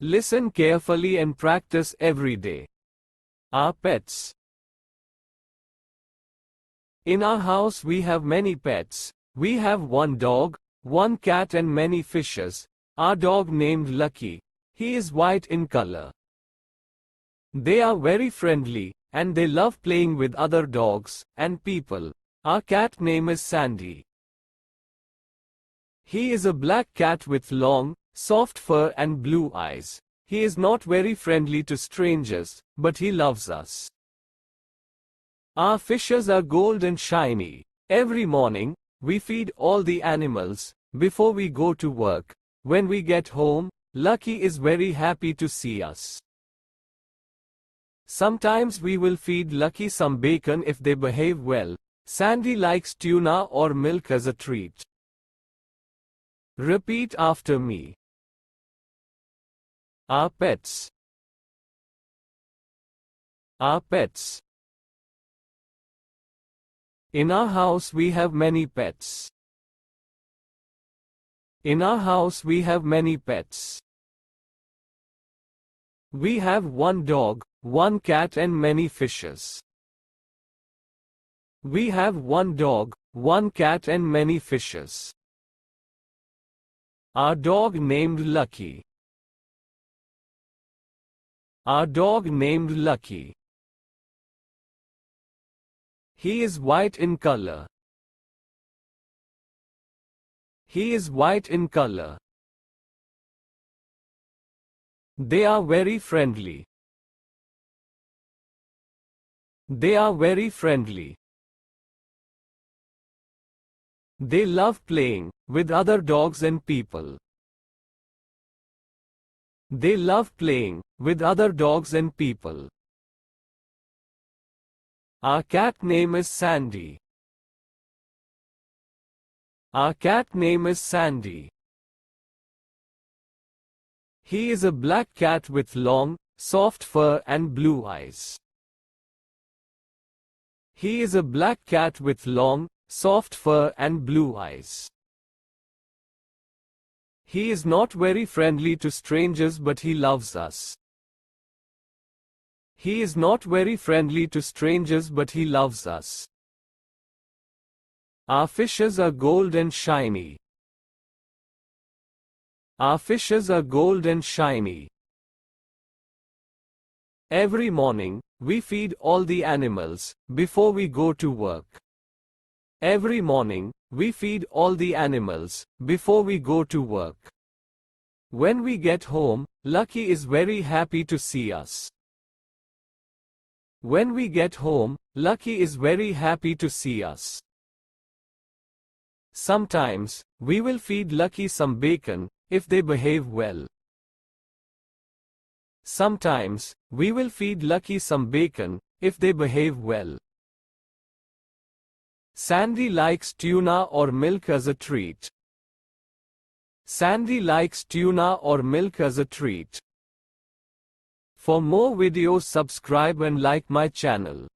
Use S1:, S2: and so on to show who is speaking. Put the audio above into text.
S1: Listen carefully and practice every day. Our pets. In our house we have many pets. We have one dog, one cat and many fishes. Our dog named Lucky. He is white in color. They are very friendly, and they love playing with other dogs and people. Our cat name is Sandy. He is a black cat with long, soft fur and blue eyes. He is not very friendly to strangers, but he loves us. Our fishes are gold and shiny. Every morning, we feed all the animals before we go to work. When we get home, Lucky is very happy to see us. Sometimes we will feed Lucky some bacon if they behave well. Sandy likes tuna or milk as a treat. Repeat after me. Our pets. Our pets. In our house we have many pets. In our house we have many pets. We have one dog, one cat and many fishes. We have one dog, one cat and many fishes. Our dog named Lucky. Our dog named Lucky. He is white in color. He is white in color. They are very friendly. They are very friendly. They love playing with other dogs and people. They love playing with other dogs and people. Our cat name is Sandy. Our cat name is Sandy. He is a black cat with long, soft fur and blue eyes. He is a black cat with long, soft fur and blue eyes. He is not very friendly to strangers, but he loves us. He is not very friendly to strangers, but he loves us. Our fishes are gold and shiny. Our fishes are gold and shiny. Every morning, we feed all the animals before we go to work. Every morning, we feed all the animals before we go to work. When we get home, Lucky is very happy to see us. When we get home, Lucky is very happy to see us. Sometimes, we will feed Lucky some bacon if they behave well. Sometimes, we will feed Lucky some bacon if they behave well. Sandy likes tuna or milk as a treat. Sandy likes tuna or milk as a treat. For more videos, subscribe and like my channel.